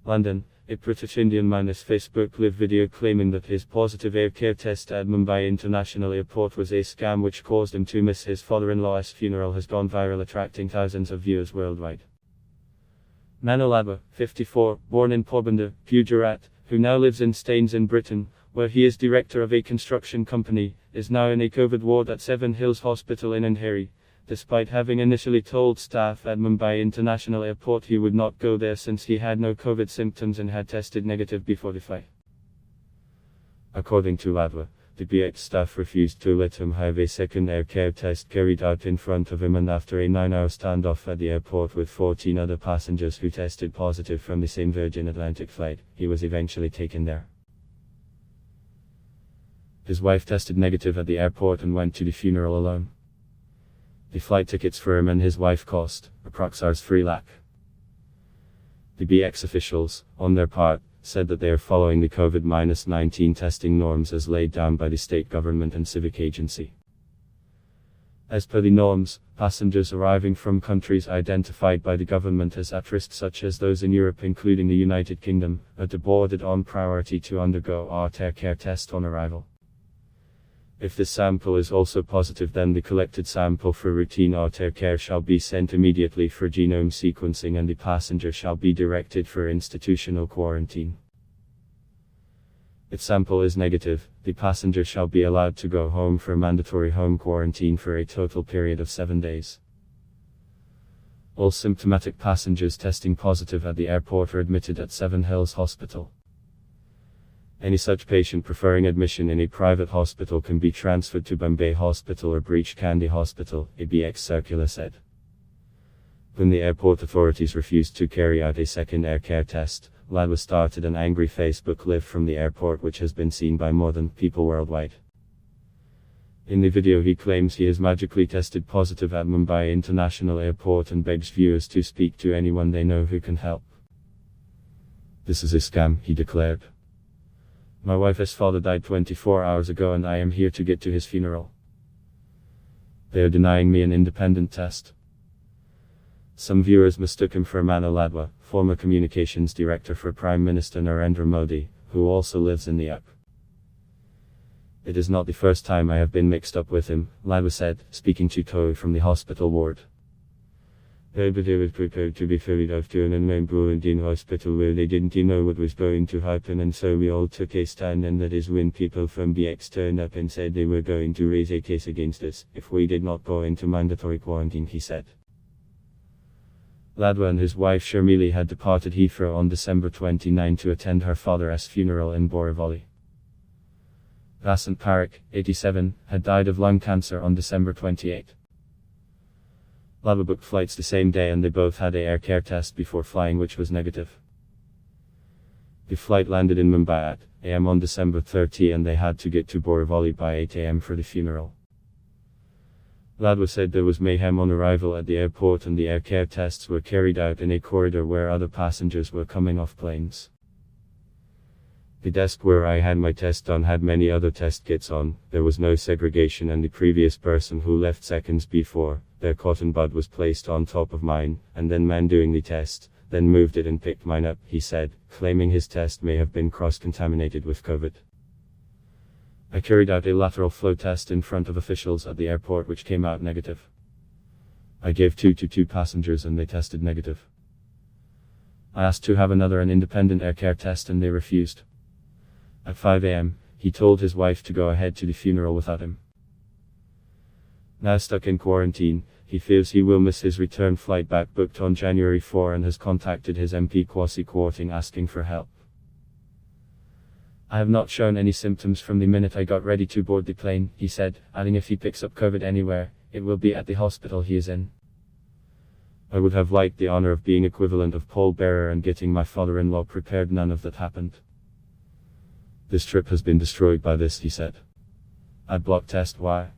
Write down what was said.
London, a British Indian man's Facebook live video claiming that his positive air care test at Mumbai International Airport was a scam which caused him to miss his father-in-law's funeral has gone viral, attracting thousands of viewers worldwide. Mano Ladwa, 54, born in Porbandar, Gujarat, who now lives in Staines in Britain, where he is director of a construction company, is now in a COVID ward at Seven Hills Hospital in Andheri, despite having initially told staff at Mumbai International Airport he would not go there since he had no COVID symptoms and had tested negative before the flight. According to Ladwa, the BX staff refused to let him have a second air care test carried out in front of him, and after a 9-hour standoff at the airport with 14 other passengers who tested positive from the same Virgin Atlantic flight, he was eventually taken there. His wife tested negative at the airport and went to the funeral alone. The flight tickets for him and his wife cost approximately 3 lakh. The BX officials, on their part, said that they are following the COVID-19 testing norms as laid down by the state government and civic agency. As per the norms, passengers arriving from countries identified by the government as at risk, such as those in Europe including the United Kingdom, are deboarded on priority to undergo air care test on arrival. If the sample is also positive, then the collected sample for routine air care shall be sent immediately for genome sequencing and the passenger shall be directed for institutional quarantine. If sample is negative, the passenger shall be allowed to go home for mandatory home quarantine for a total period of 7 days. All symptomatic passengers testing positive at the airport are admitted at Seven Hills Hospital. Any such patient preferring admission in a private hospital can be transferred to Bombay Hospital or Breach Candy Hospital, a BX circular said. When the airport authorities refused to carry out a second air care test, Ladwa started an angry Facebook live from the airport which has been seen by more than people worldwide. In the video he claims he has magically tested positive at Mumbai International Airport and begs viewers to speak to anyone they know who can help. "This is a scam," he declared. "My wife's father died 24 hours ago and I am here to get to his funeral. They are denying me an independent test." Some viewers mistook him for Mano Ladwa, former communications director for Prime Minister Narendra Modi, who also lives in the app. "It is not the first time I have been mixed up with him," Ladwa said, speaking to Tohu from the hospital ward. "Everybody was prepared to be ferried off to an unknown quarantine hospital where they didn't know what was going to happen, and so we all took a stand, and that is when people from BX turned up and said they were going to raise a case against us if we did not go into mandatory quarantine," he said. Ladwa and his wife Sharmili had departed Heathrow on December 29 to attend her father's funeral in Borivali. Vasant Parekh, 87, had died of lung cancer on December 28. Ladwa booked flights the same day and they both had an air care test before flying which was negative. The flight landed in Mumbai at AM on December 30 and they had to get to Borivali by 8 AM for the funeral. Ladwa said there was mayhem on arrival at the airport and the air care tests were carried out in a corridor where other passengers were coming off planes. "The desk where I had my test done had many other test kits on, there was no segregation, and the previous person who left seconds before, their cotton bud was placed on top of mine, and then man doing the test, then moved it and picked mine up," he said, claiming his test may have been cross-contaminated with COVID. "I carried out a lateral flow test in front of officials at the airport which came out negative. I gave 2 to 2 passengers and they tested negative. I asked to have an independent air care test and they refused. At 5 AM, he told his wife to go ahead to the funeral without him. Now stuck in quarantine, he fears he will miss his return flight back booked on January 4 and has contacted his MP Kwasi Kwarteng asking for help. I have not shown any symptoms from the minute I got ready to board the plane, he said, adding if he picks up COVID anywhere, it will be at the hospital he is in. I would have liked the honor of being equivalent of pallbearer and getting my father-in-law prepared, none of that happened. This trip has been destroyed by this, he said. Ad block test why?